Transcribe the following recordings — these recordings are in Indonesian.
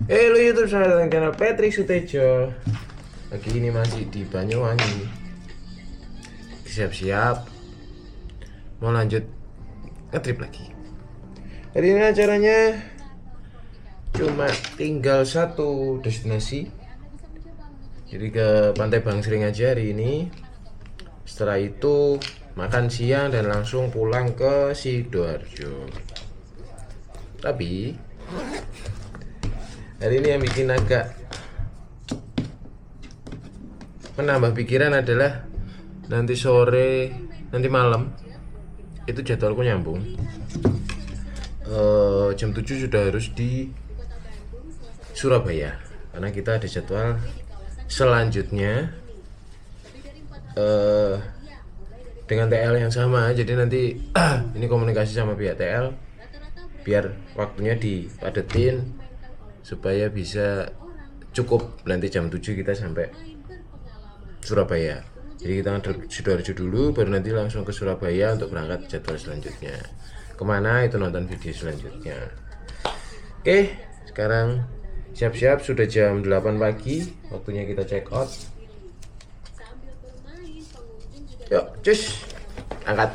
Halo YouTube, selamat datang di channel Patrick Sutejo. Pagi ini masih di Banyuwangi. Siap-siap mau lanjut ngetrip lagi. Hari ini acaranya cuma tinggal satu destinasi. Jadi ke Pantai Bangsering aja hari ini. Setelah itu makan siang dan langsung pulang ke Sidoarjo. Tapi hari ini yang bikin agak menambah pikiran adalah nanti sore, nanti malam itu jadwalku nyambung. Jam 7 sudah harus di Surabaya karena kita ada jadwal selanjutnya dengan TL yang sama. Jadi nanti ini komunikasi sama pihak TL biar waktunya dipadetin supaya bisa cukup nanti jam 7 kita sampai Surabaya. Jadi kita ngadep Sidoarjo dulu baru nanti langsung ke Surabaya untuk berangkat jadwal selanjutnya. Kemana itu nonton video selanjutnya. Oke, sekarang siap-siap sudah jam 8 pagi, waktunya kita check out. Yuk, cus, angkat.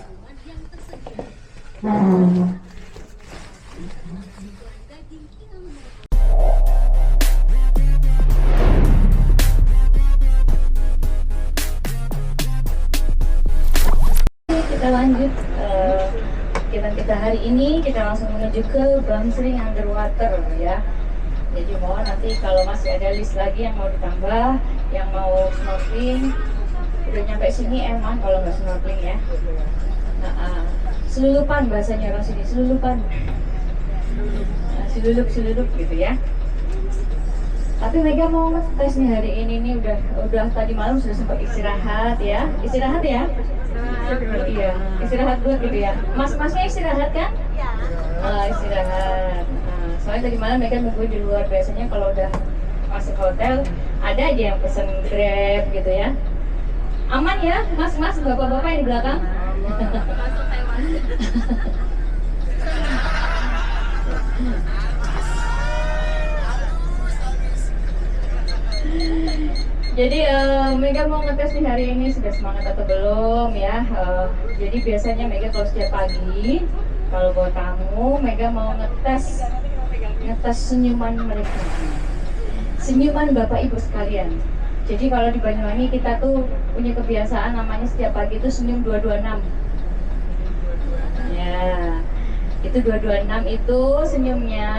Kita lanjut kita hari ini kita langsung menuju ke Bangsering Underwater ya. Jadi mohon nanti kalau masih ada list lagi yang mau ditambah, yang mau snorkeling, udah nyampe sini emang kalau nggak snorkeling ya. Selulupan bahasanya orang sini, selulupan, selulup gitu ya. Tapi Mega mau ngetes nih hari ini nih udah tadi malam sudah sempat istirahat ya. Istirahat ya? Iya, istirahat dulu gitu ya. Mas-masnya istirahat kan? Iya. Istirahat. Soalnya tadi malam Mega nunggu di luar. Biasanya kalau udah masuk hotel ada aja yang pesen Grab gitu ya. Aman ya, mas-mas, bapak-bapak yang di belakang? Jadi Mega mau ngetes nih hari ini sudah semangat atau belum ya. Jadi biasanya Mega kalau setiap pagi kalau bawa tamu Mega mau ngetes senyuman mereka, senyuman bapak ibu sekalian. Jadi kalau di Banyuwangi kita tuh punya kebiasaan namanya setiap pagi itu senyum 226. Ya, itu 226 itu senyumnya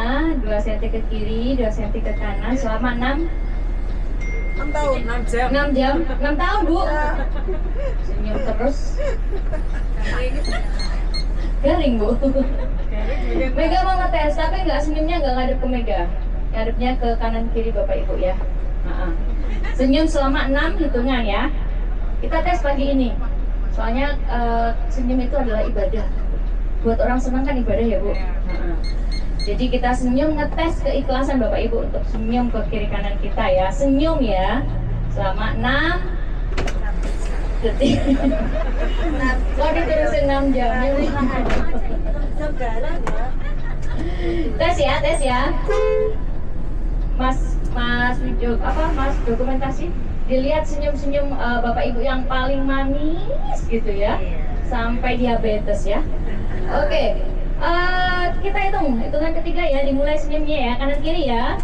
2 cm ke kiri, 2 cm ke kanan selama 6 tahun Bu. Senyum terus. Garing Bu. Mega mau ngetes tapi senyumnya nggak ngadep ke Mega, ngadepnya ke kanan kiri bapak ibu ya. Senyum selama 6 hitungan ya. Kita tes pagi ini. Soalnya senyum itu adalah ibadah. Buat orang senang kan ibadah ya Bu. Jadi kita senyum ngetes keikhlasan Bapak Ibu untuk senyum ke kiri kanan kita ya. Senyum ya selama 6 detik. Kok diterusin 6 jam? Tes ya. Mas video Mas dokumentasi. Dilihat senyum-senyum Bapak Ibu yang paling manis gitu ya. Sampai diabetes ya. Oke. Kita hitungan ketiga ya, dimulai senyumnya ya, kanan kiri ya.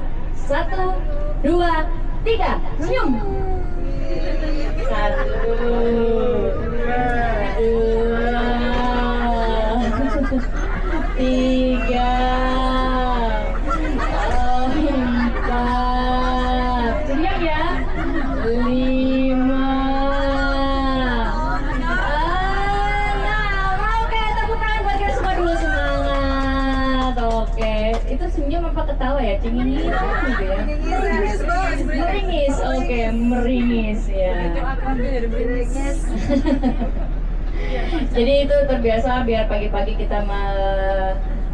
1, 2, 3, senyum. 1, 2, 3, 4, senyum ya. 5. Itu senyum apa ketawa ya? Cengengis gitu ya? Meringis, oke, meringis ya. Jadi itu terbiasa biar pagi-pagi kita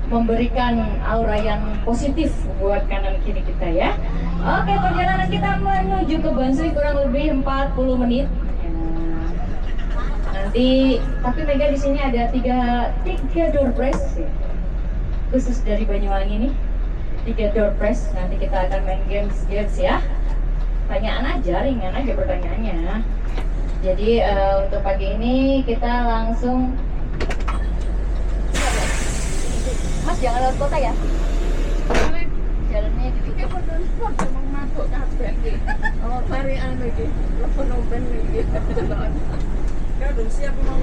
memberikan aura yang positif buat kanan kiri kita ya. Oke, perjalanan kita menuju ke Bangsering kurang lebih 40 menit. Nanti, tapi Mega di sini ada tiga door prize khusus dari Banyuwangi nih. 3 door prize. Nanti kita akan main games ya. Tanyaan aja, ringan aja pertanyaannya. Jadi untuk pagi ini kita langsung. Mas jangan lewat kota ya. Jalannya di Oh, mari anu iki. Telepon open iki. Ya udah siap mau.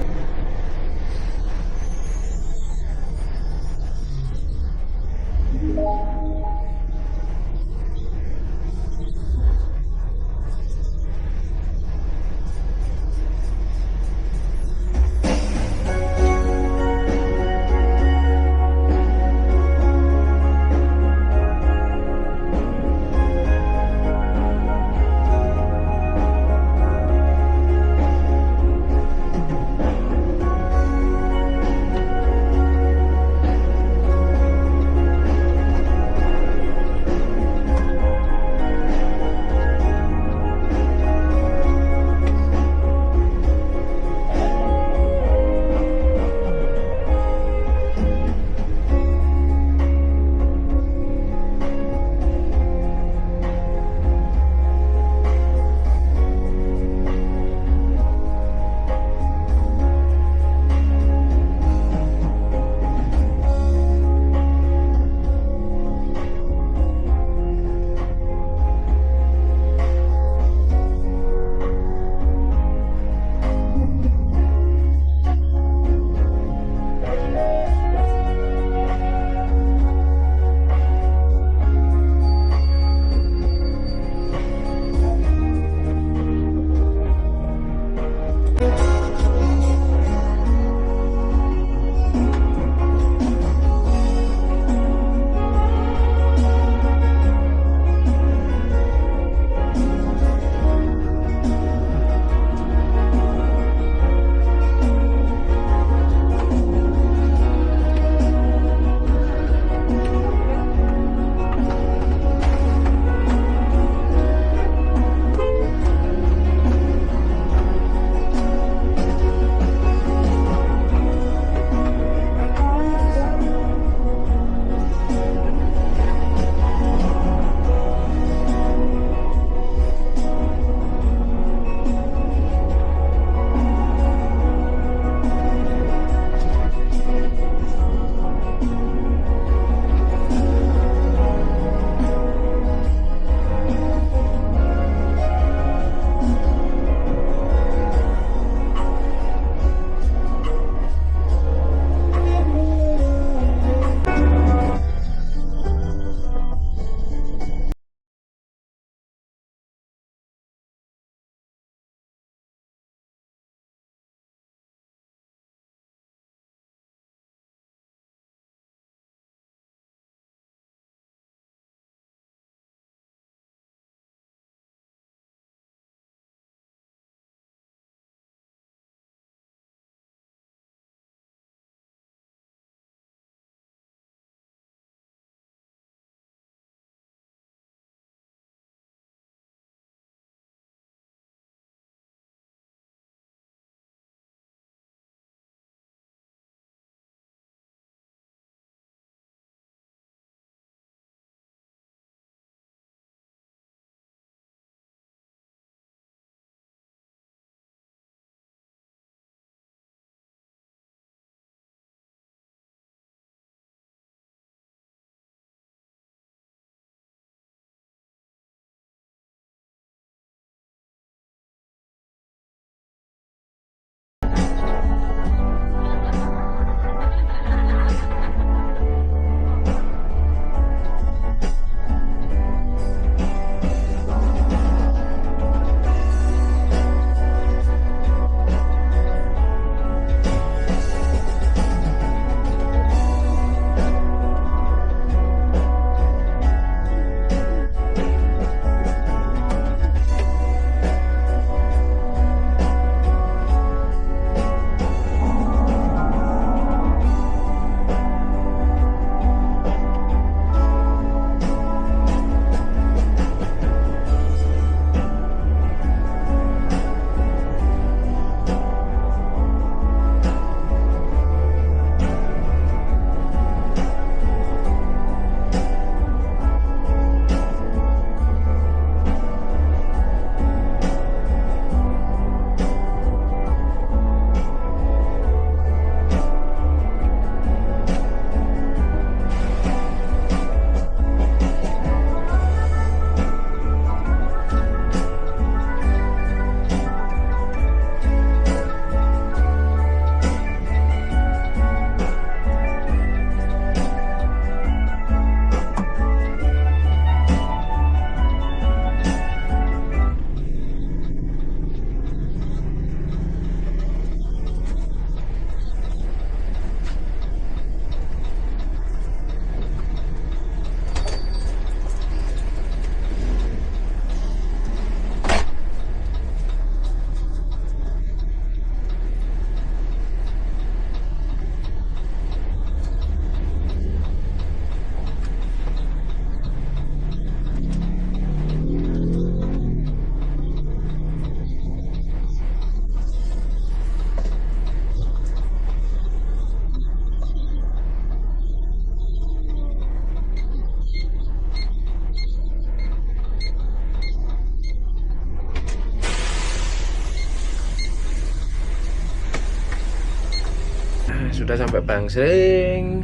sudah sampai Bangsering.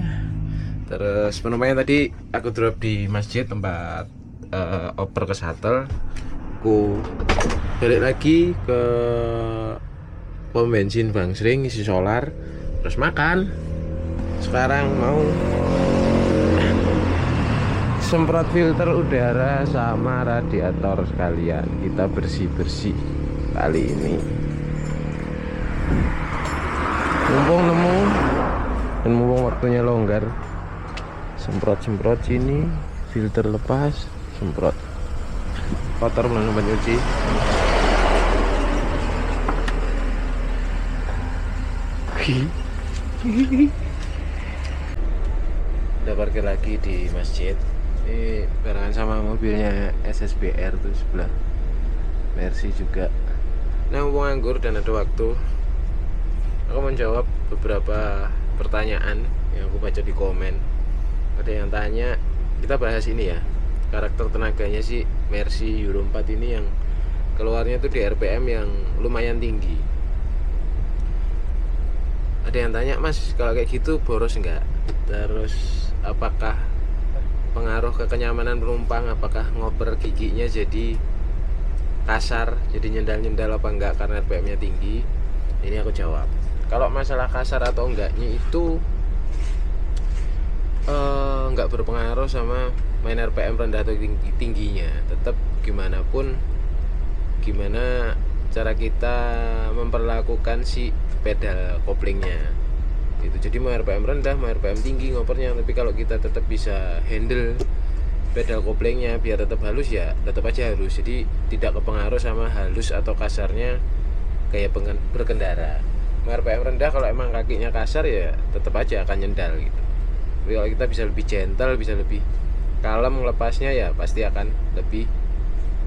Terus penumpangnya tadi aku drop di masjid tempat oper ke shuttle. Aku balik lagi ke pom bensin Bangsering isi solar, terus makan. Sekarang mau semprot filter udara sama radiator sekalian. Kita bersih-bersih kali ini. Mumpung nemu dan mumpung waktunya longgar, semprot sini, filter lepas, semprot. Kotor belum sempat nyuci. Udah parkir lagi di masjid. Ini barengan sama mobilnya SSBR tuh sebelah. Mercy juga. Nah, mumpung nganggur dan ada waktu, aku menjawab beberapa pertanyaan yang aku baca di komen. Ada yang tanya, kita bahas ini ya, karakter tenaganya si Mercy Euro 4 ini yang keluarnya tuh di RPM yang lumayan tinggi. Ada yang tanya, Mas, kalau kayak gitu boros enggak? Terus apakah pengaruh ke kenyamanan penumpang? Apakah ngoper giginya jadi kasar, jadi nyendal-nyendal apa enggak karena RPM-nya tinggi? Ini aku jawab. Kalau masalah kasar atau enggaknya itu enggak berpengaruh sama main RPM rendah atau tingginya. Tetap gimana cara kita memperlakukan si pedal koplingnya itu. Jadi mau RPM rendah, mau RPM tinggi ngopernya, tapi kalau kita tetap bisa handle pedal koplingnya biar tetap halus, ya tetap aja halus. Jadi tidak kepengaruh sama halus atau kasarnya kayak berkendara. Mau RPM rendah, kalau emang kakinya kasar ya tetap aja akan nyendal gitu. Tapi kalau kita bisa lebih gentle, bisa lebih kalem melepasnya, ya pasti akan lebih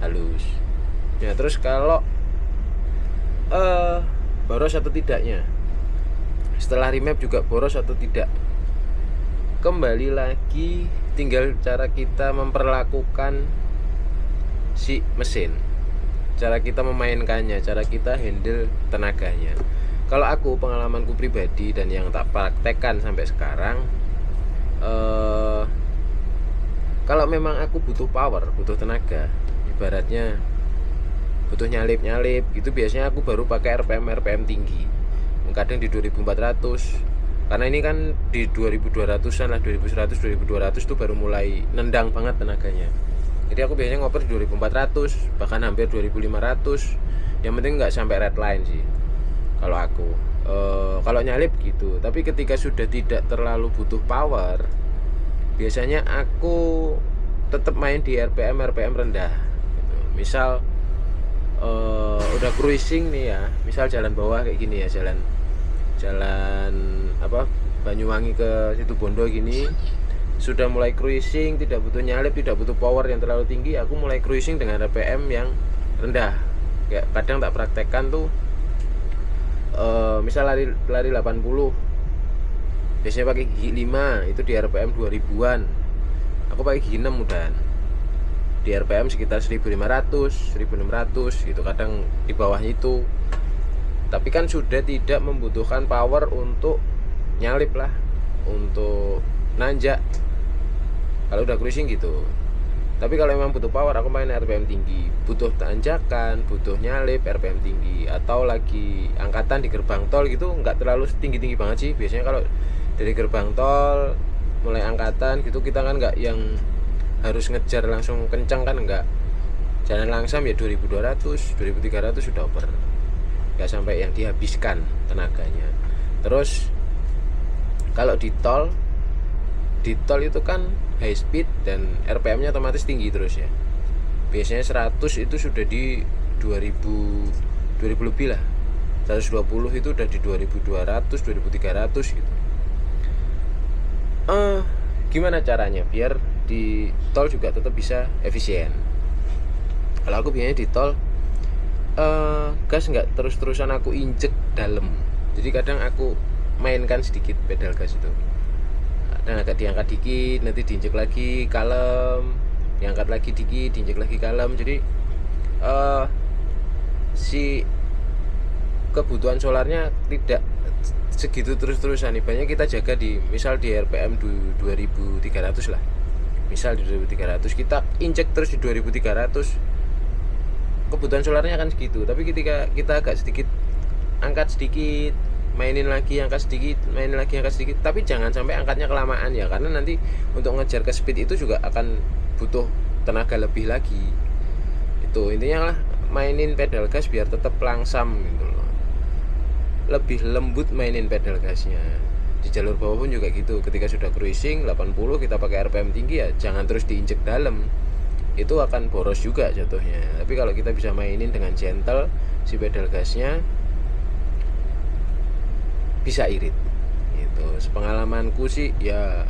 halus. Ya terus kalau boros atau tidaknya, setelah remap juga boros atau tidak, kembali lagi tinggal cara kita memperlakukan si mesin, cara kita memainkannya, cara kita handle tenaganya. Kalau aku, pengalamanku pribadi dan yang tak praktekkan sampai sekarang, kalau memang aku butuh power, butuh tenaga, ibaratnya butuh nyalip gitu, biasanya aku baru pakai RPM tinggi, kadang di 2400, karena ini kan di 2200-an lah, 2100, 2200 tuh baru mulai nendang banget tenaganya. Jadi aku biasanya ngoper di 2400, bahkan hampir 2500. Yang penting nggak sampai red line sih kalau aku. Kalau nyalip gitu. Tapi ketika sudah tidak terlalu butuh power, biasanya aku tetap main di RPM rendah gitu. Misal udah cruising nih ya, misal jalan bawah kayak gini ya, jalan apa, Banyuwangi ke Situbondo gini, sudah mulai cruising, tidak butuh nyalip, tidak butuh power yang terlalu tinggi, aku mulai cruising dengan RPM yang rendah. Kayak kadang tak praktekkan tuh, misal lari 80, biasanya pakai gigi 5, itu di RPM 2000-an. Aku pakai gigi 6 mudahan, di RPM sekitar 1500, 1600 gitu, kadang di bawahnya itu. Tapi kan sudah tidak membutuhkan power untuk nyalip lah, untuk nanjak kalau udah cruising gitu. Tapi kalau memang butuh power, aku main RPM tinggi. Butuh tanjakan, butuh nyalip, RPM tinggi. Atau lagi angkatan di gerbang tol gitu, nggak terlalu tinggi-tinggi banget sih. Biasanya kalau dari gerbang tol mulai angkatan gitu, kita kan nggak yang harus ngejar langsung kencang kan, enggak. Jalan langsam ya 2200, 2300 sudah over. Enggak sampai yang dihabiskan tenaganya. Terus kalau di tol itu kan high speed dan RPM-nya otomatis tinggi terus ya. Biasanya 100 itu sudah di 2000 lebih lah. 120 itu udah di 2200, 2300 gitu. Gimana caranya biar di tol juga tetap bisa efisien? Kalau aku biasanya di tol gas nggak terus-terusan aku injek dalam, jadi kadang aku mainkan sedikit pedal gas itu, dan agak diangkat dikit, nanti diinjek lagi kalem, diangkat lagi dikit, diinjek lagi kalem. Jadi si kebutuhan solarnya segitu terus-terusan. Ibaratnya kita jaga di misal di RPM 2300 lah, misal di 2300 kita injek terus di 2300, kebutuhan solarnya akan segitu. Tapi ketika kita agak sedikit angkat sedikit, mainin lagi, angkat sedikit, mainin lagi, angkat sedikit, tapi jangan sampai angkatnya kelamaan ya, karena nanti untuk ngejar ke speed itu juga akan butuh tenaga lebih lagi. Itu intinya lah, mainin pedal gas biar tetap langsam gitu loh, lebih lembut mainin pedal gasnya. Di jalur bawah pun juga gitu, ketika sudah cruising 80 kita pakai RPM tinggi ya jangan terus diinjek dalam, itu akan boros juga jatuhnya. Tapi kalau kita bisa mainin dengan gentle si pedal gasnya, bisa irit itu. Sepengalamanku sih ya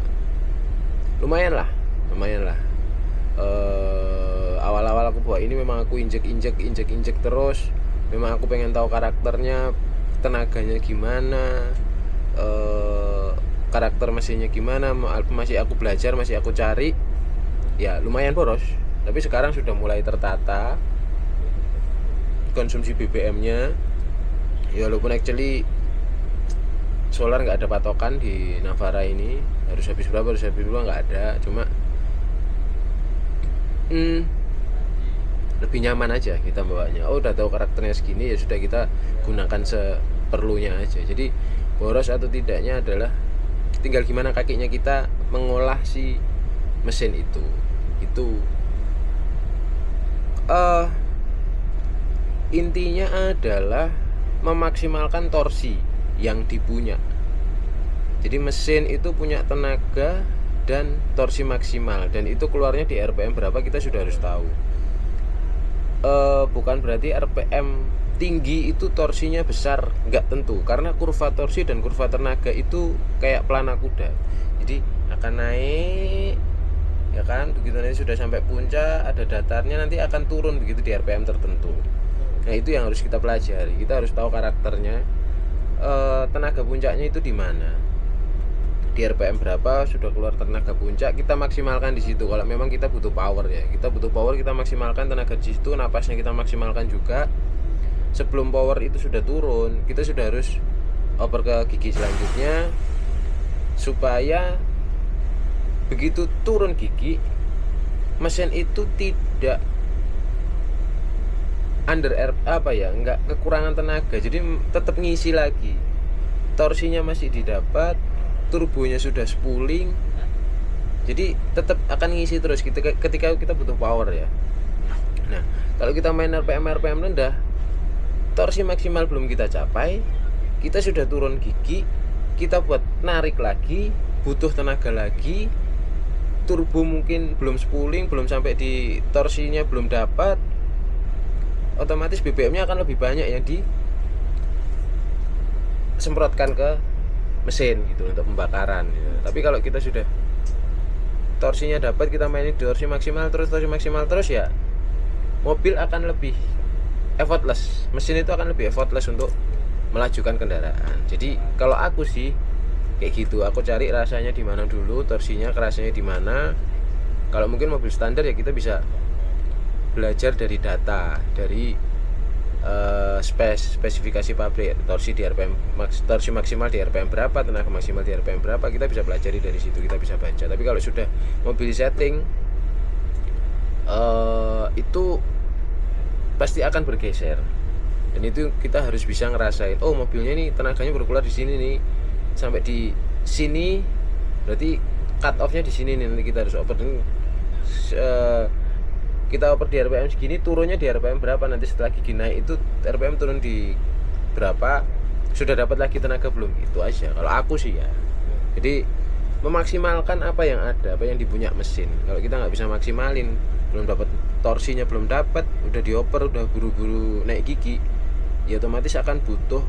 lumayan lah. Awal-awal aku bawa ini memang aku injek terus, memang aku pengen tahu karakternya, tenaganya gimana, karakter mesinnya gimana, masih aku belajar, masih aku cari. Ya lumayan boros, tapi sekarang sudah mulai tertata konsumsi BBM-nya. Ya walaupun actually solar nggak ada patokan di Navara ini, harus habis berapa nggak ada, cuma lebih nyaman aja kita bawanya. Oh udah tahu karakternya segini, ya sudah kita gunakan seperlunya aja. Jadi boros atau tidaknya adalah tinggal gimana kakinya kita mengolah si mesin itu. Intinya adalah memaksimalkan torsi yang dipunya. Jadi mesin itu punya tenaga dan torsi maksimal, dan itu keluarnya di RPM berapa kita sudah harus tahu. Bukan berarti RPM tinggi itu torsinya besar, nggak tentu, karena kurva torsi dan kurva tenaga itu kayak pelana kuda. Jadi akan naik ya kan, begitu nanti sudah sampai puncak ada datarnya, nanti akan turun begitu di RPM tertentu. Nah itu yang harus kita pelajari, kita harus tahu karakternya, tenaga puncaknya itu di mana, di RPM berapa sudah keluar tenaga puncak, kita maksimalkan di situ. Kalau memang kita butuh power ya, kita butuh power, kita maksimalkan tenaga di situ, napasnya kita maksimalkan juga. Sebelum power itu sudah turun, kita sudah harus oper ke gigi selanjutnya, supaya begitu turun gigi mesin itu tidak nggak kekurangan tenaga, jadi tetap ngisi lagi, torsinya masih didapat, turbonya sudah spooling, jadi tetap akan ngisi terus ketika kita butuh power ya. Nah kalau kita main RPM rendah, torsi maksimal belum kita capai, kita sudah turun gigi, kita buat narik lagi butuh tenaga lagi, turbo mungkin belum spooling, belum sampai di torsinya belum dapat, otomatis BBM-nya akan lebih banyak yang disemprotkan ke mesin gitu untuk pembakaran gitu. Tapi kalau kita sudah torsinya dapat, kita mainin torsi maksimal terus ya, mobil akan lebih effortless, mesin itu akan lebih effortless untuk melajukan kendaraan. Jadi kalau aku sih kayak gitu, aku cari rasanya di mana dulu, torsinya kerasanya di mana. Kalau mungkin mobil standar ya kita bisa belajar dari data, dari spesifikasi pabrik, torsi di RPM, torsi maksimal di RPM berapa, tenaga maksimal di RPM berapa, kita bisa pelajari dari situ, kita bisa baca. Tapi kalau sudah mobil setting, itu pasti akan bergeser, dan itu kita harus bisa ngerasain, oh mobilnya ini tenaganya baru keluar di sini nih, sampai di sini berarti cut off-nya di sini nih, nanti kita harus oper ini. Kita oper di RPM segini, turunnya di RPM berapa, nanti setelah gigi naik itu RPM turun di berapa, sudah dapat lagi tenaga belum, itu aja kalau aku sih ya. Jadi memaksimalkan apa yang ada, apa yang dipunya mesin. Kalau kita nggak bisa maksimalin, belum dapat torsinya, belum dapat, udah dioper, udah buru-buru naik gigi, ya otomatis akan butuh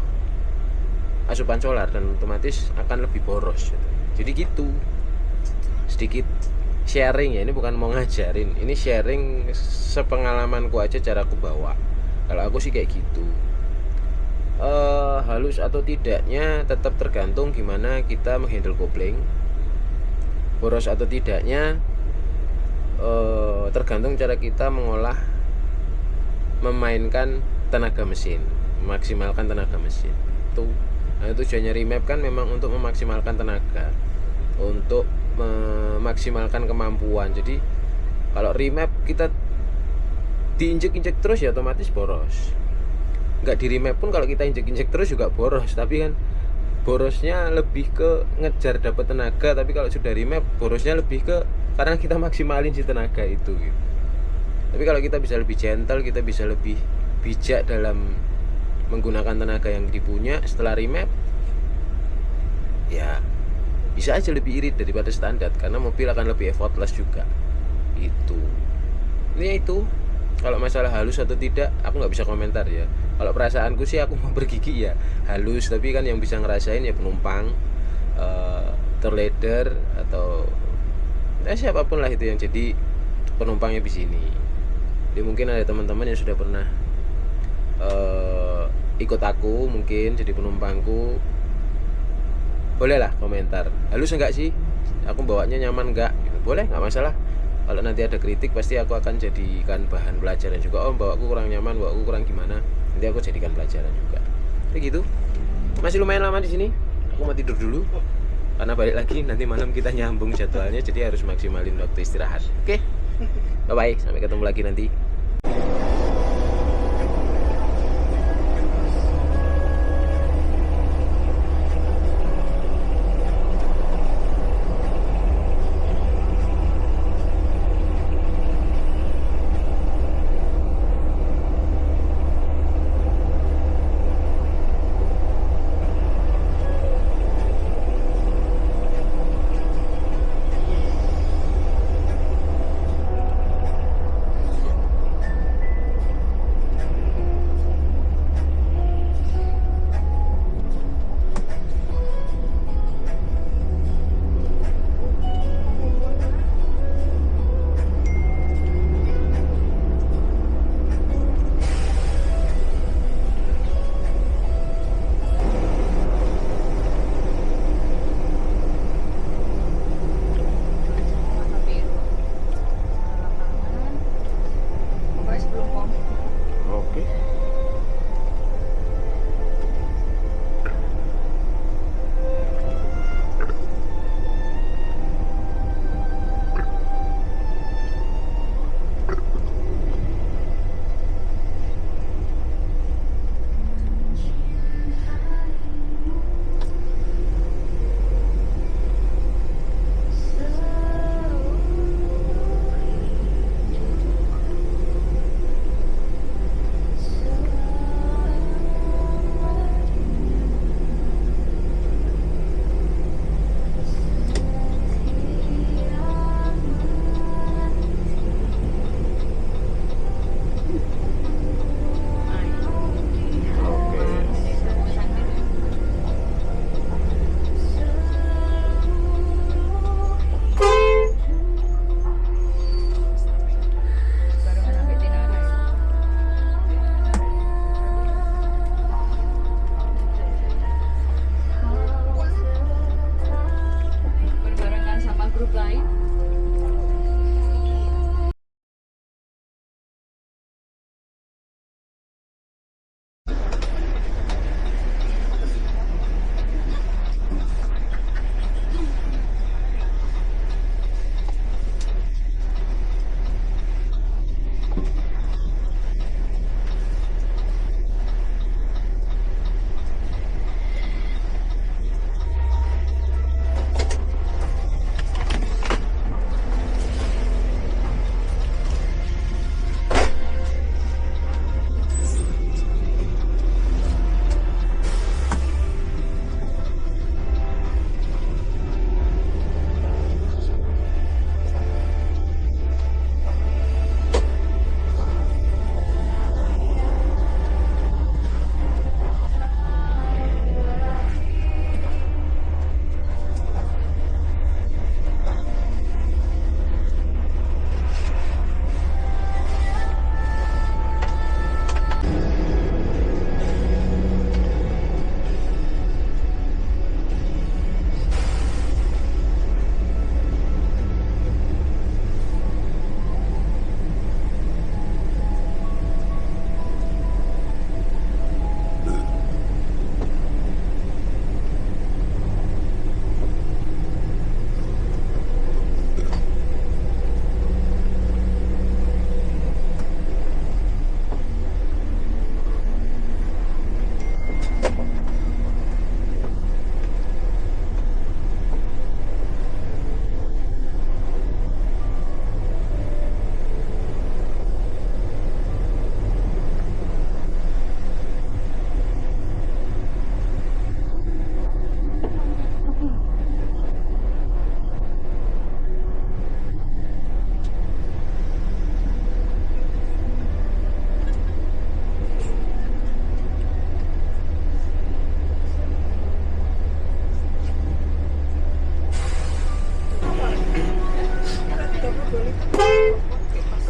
asupan solar dan otomatis akan lebih boros. Jadi gitu, sedikit sharing ya, ini bukan mau ngajarin, ini sharing sepengalamanku aja, cara aku bawa. Kalau aku sih kayak gitu. Halus atau tidaknya tetap tergantung gimana kita menghandle kopling. Boros atau tidaknya tergantung cara kita mengolah, memainkan tenaga mesin, memaksimalkan tenaga mesin. Tuh Nah, tujuannya remap kan memang untuk memaksimalkan tenaga, untuk memaksimalkan kemampuan. Jadi kalau remap kita diinjek-injek terus ya otomatis boros. Nggak di remap pun kalau kita injek-injek terus juga boros, tapi kan borosnya lebih ke ngejar dapat tenaga. Tapi kalau sudah remap borosnya lebih ke karena kita maksimalin si tenaga itu gitu. Tapi kalau kita bisa lebih gentle, kita bisa lebih bijak dalam menggunakan tenaga yang dipunya setelah remap, ya bisa aja lebih irit daripada standar, karena mobil akan lebih effortless juga. Itu ini itu. Kalau masalah halus atau tidak aku nggak bisa komentar ya. Kalau perasaanku sih aku mau bergigi ya halus, tapi kan yang bisa ngerasain ya penumpang, terleder atau siapapun lah itu yang jadi penumpangnya di sini. Jadi mungkin ada teman-teman yang sudah pernah ikut aku, mungkin jadi penumpangku, bolehlah komentar halus enggak sih, aku bawanya nyaman enggak gitu. Boleh, nggak masalah. Kalau nanti ada kritik pasti aku akan jadikan bahan pelajaran juga. Oh, bawaku kurang nyaman, bawaku kurang gimana, nanti aku jadikan pelajaran juga. Kayak gitu. Masih lumayan lama di sini. Aku mau tidur dulu karena balik lagi nanti malam kita nyambung jadwalnya, jadi harus maksimalin waktu istirahat. Oke, bye bye, sampai ketemu lagi nanti.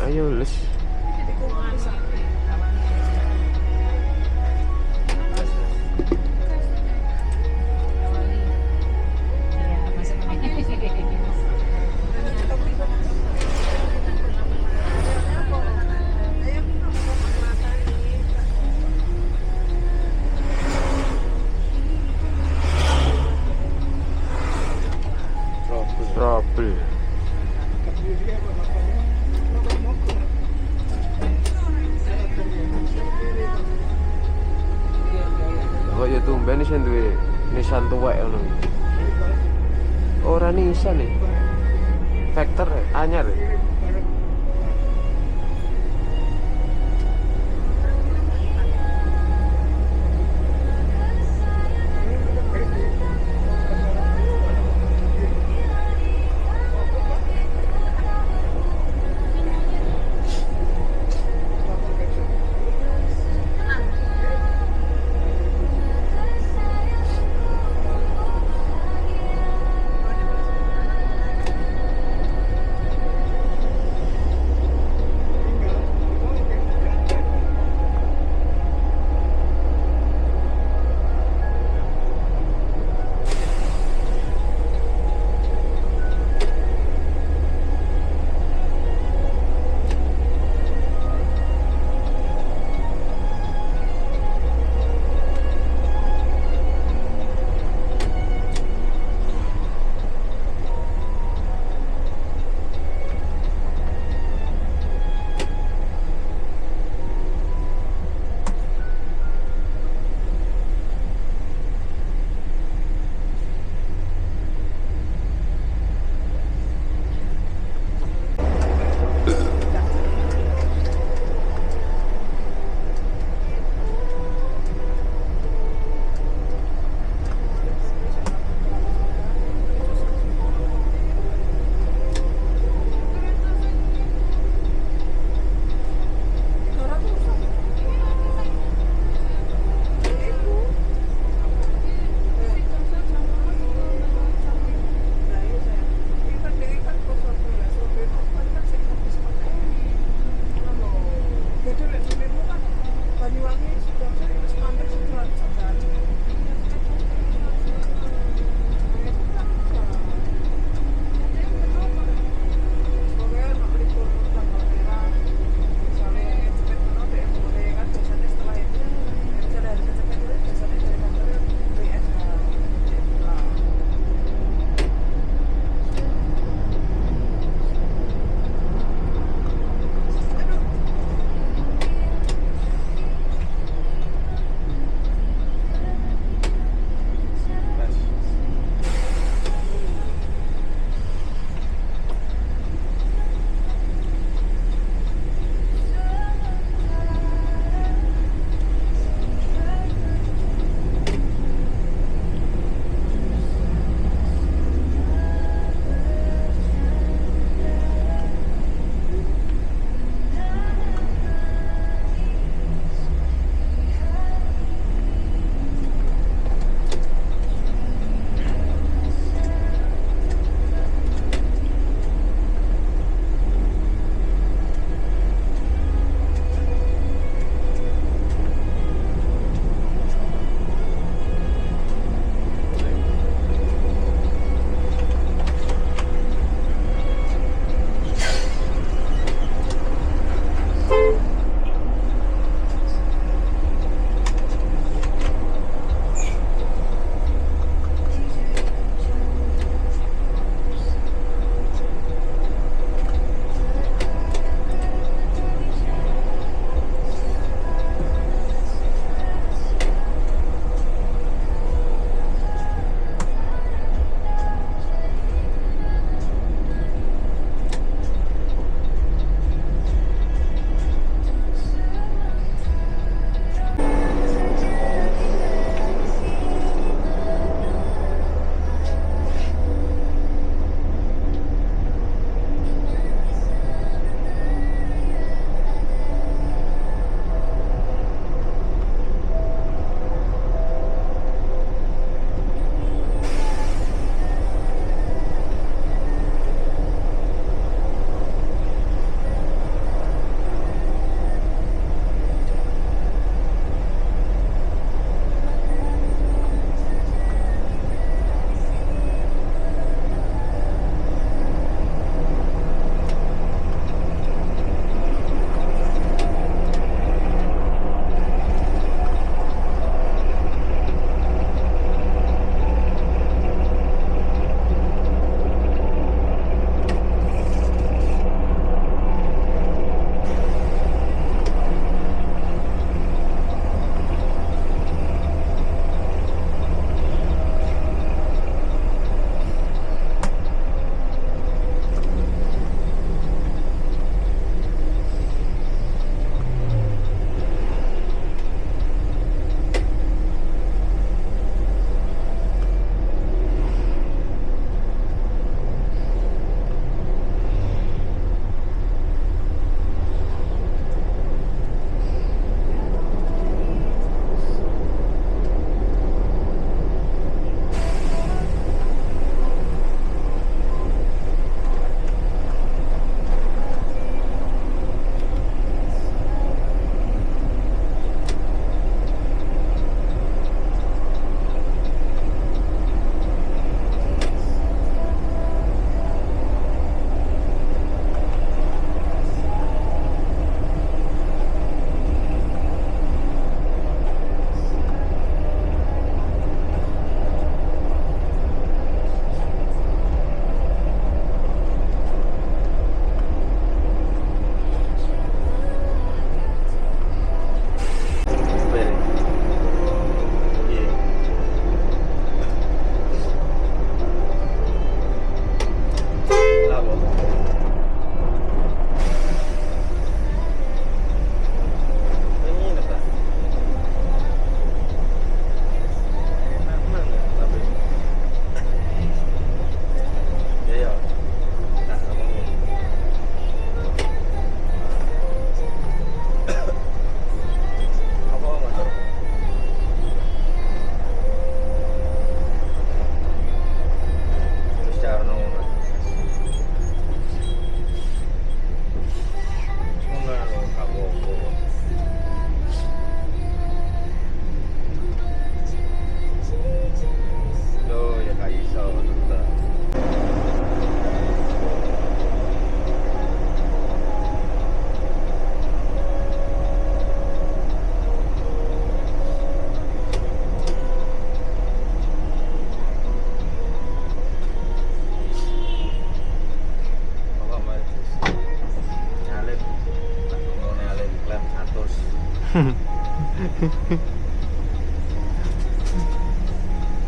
Ayo les. Trouble. Oh ya tumben iki duwe Nissan tuwek ngono. Ora Nissan nih. Vector anyar.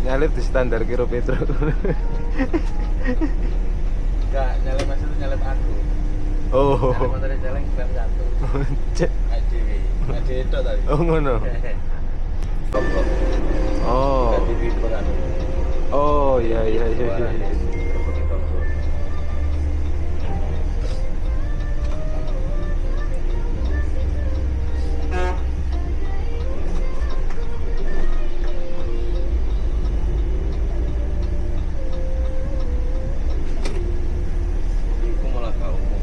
Nyalip di standar kiro Petro. Enggak, nyalip Mas itu nyalip aku. Oh. Nyalip motornya celeng bab satu. Cek. Adewe. Adewe itu tadi. Oh ngono. Rokok. Oh. Ganti pipa kan. Oh iya iya iya. Suara iya. rokoknya rokok. Iku malah gak umum.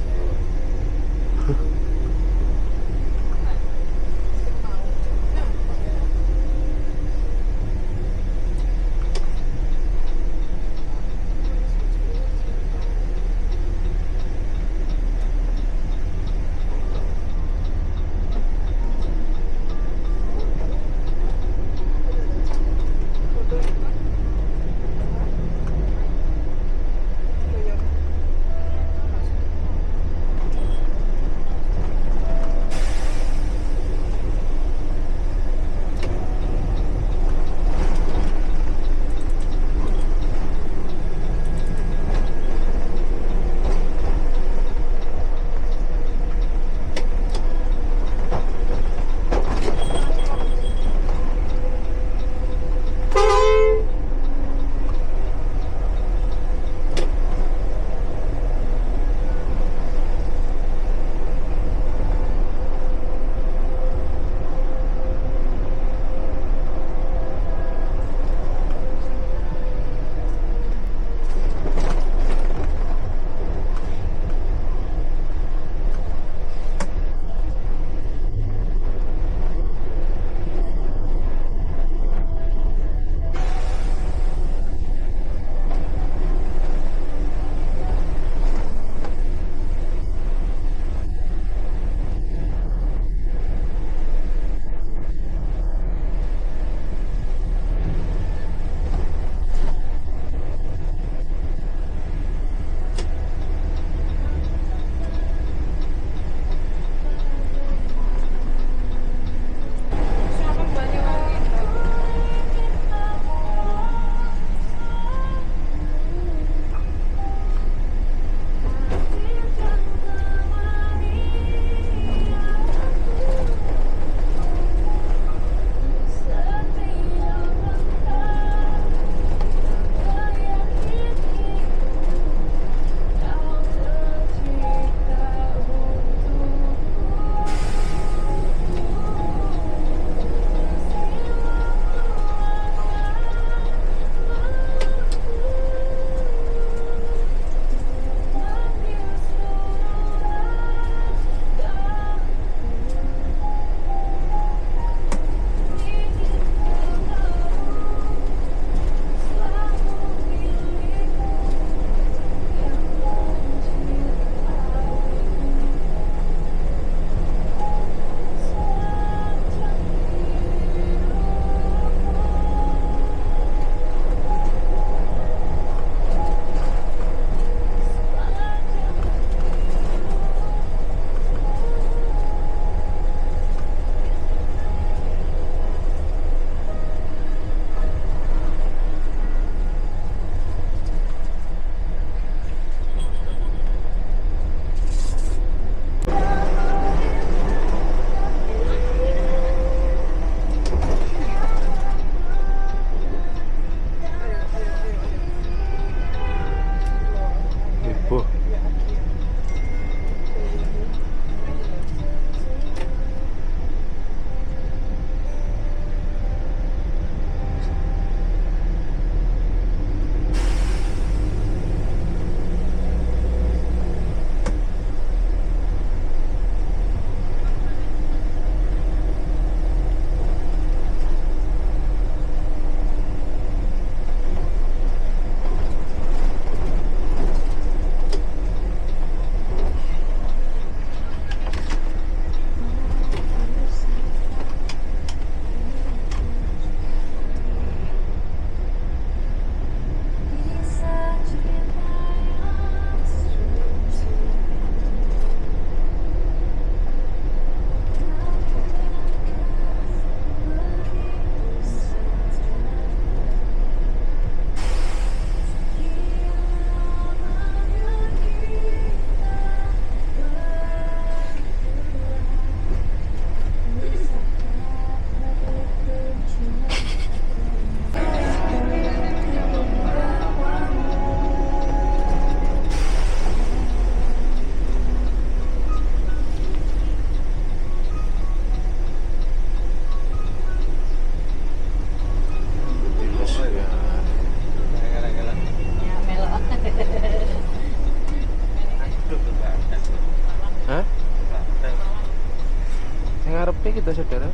Ngarepe kita saudara.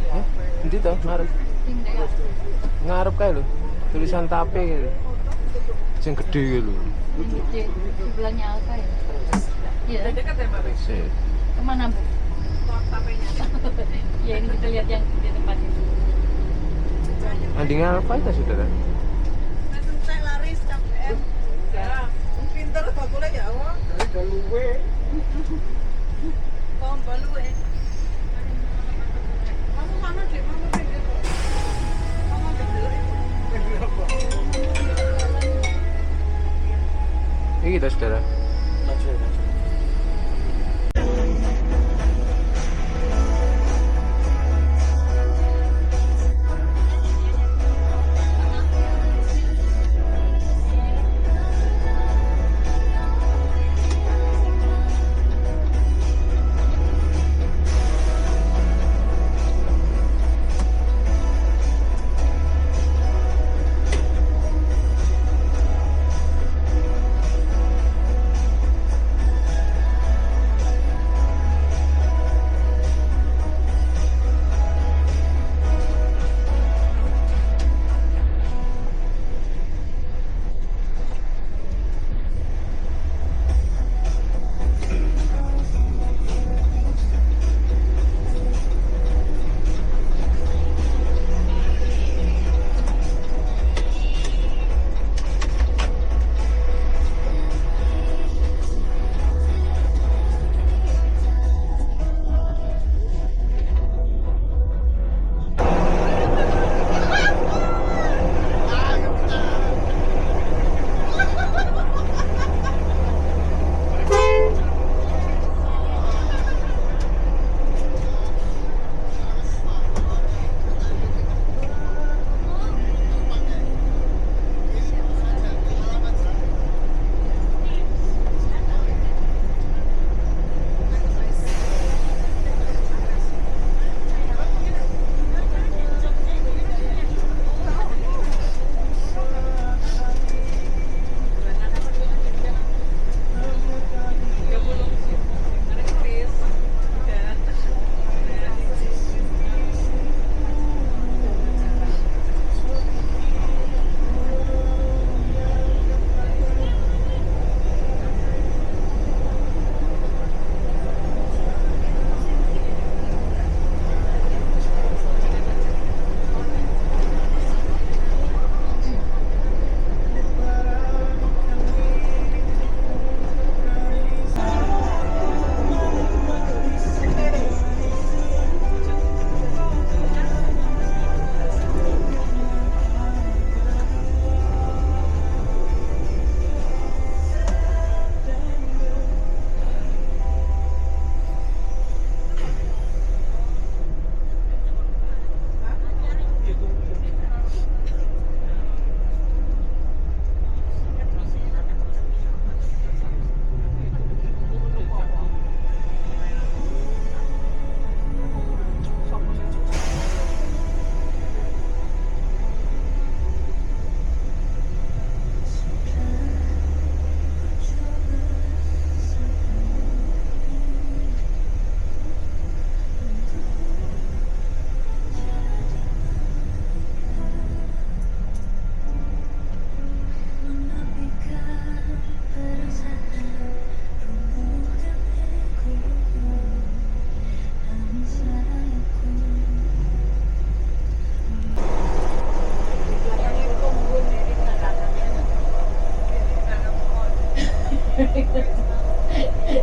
Hah? Endi to ngarep? Ngarep kae lho. Tulisan tape gitu. Sing gede gitu lho. Gede, sebelahnya Alfa ya? Iya. Dekat ya Mbak? Sip. Kemana Bu? Tapenya. Ya ini kita lihat yang di depan itu. Anding apa itu saudara? Saya laris cap M. Ya. Pinter bakulnya ya Allah. Dari baluwe. Kom baluwe. Kamu mana Dik? Kamu pinggir. Kamu pinggir. Ini kita saudara.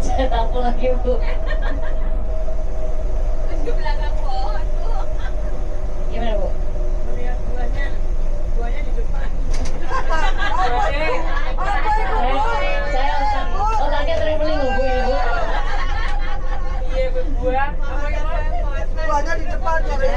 Saya tahu lagi Bu. Di belakang pohon tuh. Gimana Bu? Melihat buahnya di depan. Saya otaknya traveling loh Bu ya Bu. Iya buah. Apa yang buahnya di depan dari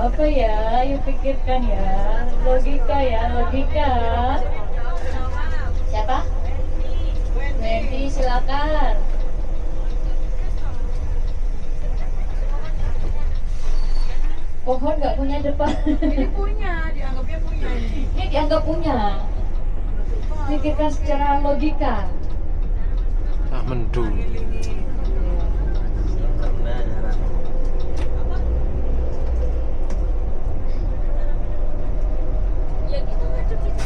Apa ya? Ayo pikirkan ya. Logika ya, logika. Siapa? Wendy, silakan. Pohon nggak punya depan. Ini punya, dianggapnya punya ini. Ini dianggap punya. Pikirkan secara logika. Tak mendung. Pernah jarang. Ya gitu macam itu.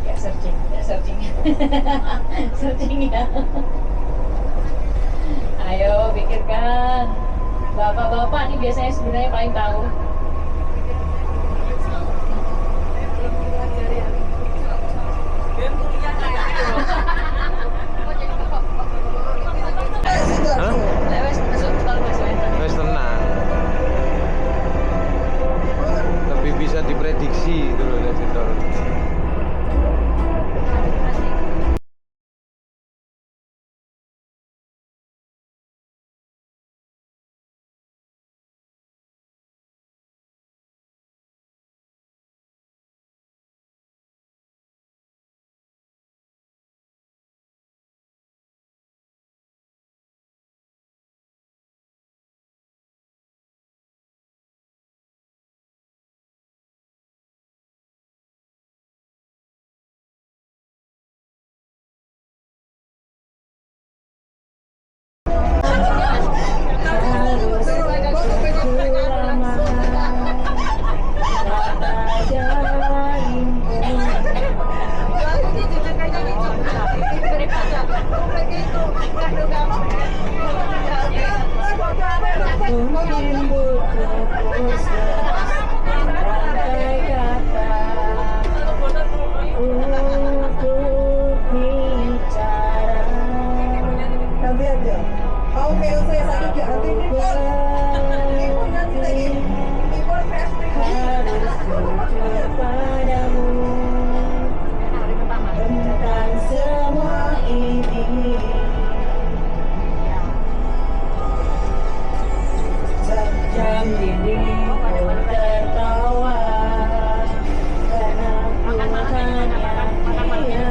Ya searching, ya searching. Searching ya. Ayo pikirkan. Bapak-bapak nih biasanya sebenarnya paling tahu. Hah? Lewes masuk kalau masuk Wes tenang. Lebih bisa diprediksi gitu loh editor. Mungkin butuh rantai kata untuk bicara. Nanti aja. Mau kayak saya sakit ya nanti ini pun. Ini pun nanti lagi. Ini pun casting. Harus jujur padamu tentang semua ini. Jam dindingku tertawa karena ku hanya dia.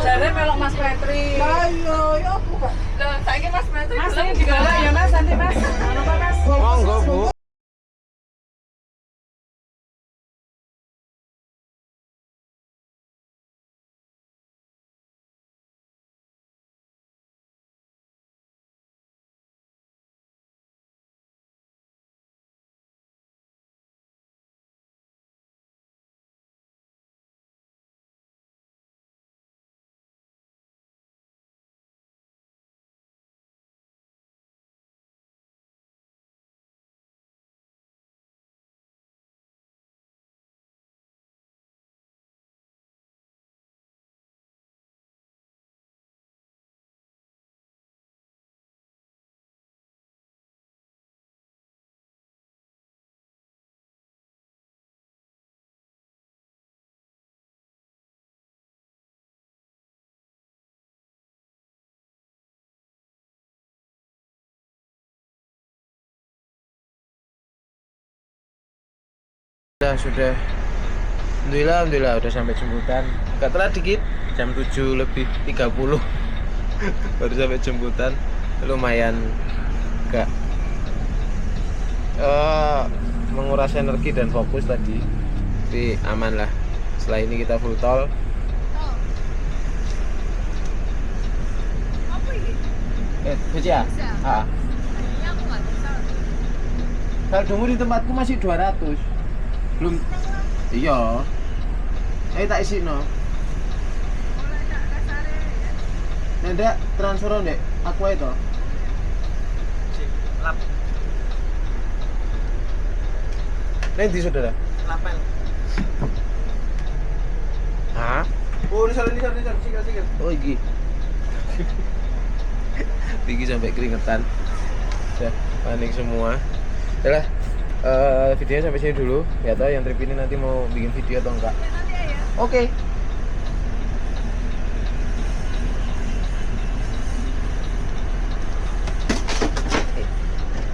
Jare melok Mas Petri. Ayo, ya aku kok. Lah saiki Mas Petri juga ya Mas, nanti Mas. Apa Mas? Monggo, Bu. Sudah. Alhamdulillah udah sampai jemputan. Agak telat dikit, jam 7:30 baru sampai jemputan. Lumayan agak menguras energi dan fokus tadi. Tapi aman lah. Setelah ini kita full tol. Bisa? Ah. Saldomu di tempatku masih 200. Belum. Iya. Tak isi no. Ndak transfer ndek aku itu. Lap. Nanti saudara. Lapel. Hah? Oh, ini sikil. Oh iki. Tinggi sampai keringetan. Udah panik semua. Yalah, videonya sampai sini dulu. Ya tahu yang trip ini nanti mau bikin video atau enggak. Oke.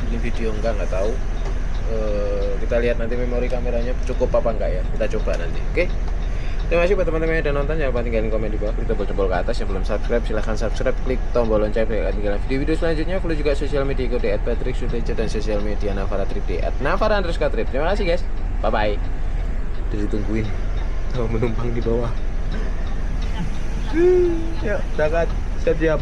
Bikin video enggak tahu. Kita lihat nanti memori kameranya cukup apa enggak ya. Kita coba nanti. Oke. Terima kasih buat teman-teman yang udah nonton. Jangan lupa tinggalin komen di bawah, klik tombol jempol ke atas. Yang belum subscribe silahkan subscribe, klik tombol lonceng biar ketinggalan video-video selanjutnya. Follow juga sosial media gue @patrick_sutejo dan sosial media Navara Trip @navara_trip. Terima kasih guys. Bye bye. Udah ditungguin. Menumpang di bawah. Yuk, berangkat. Siap-siap.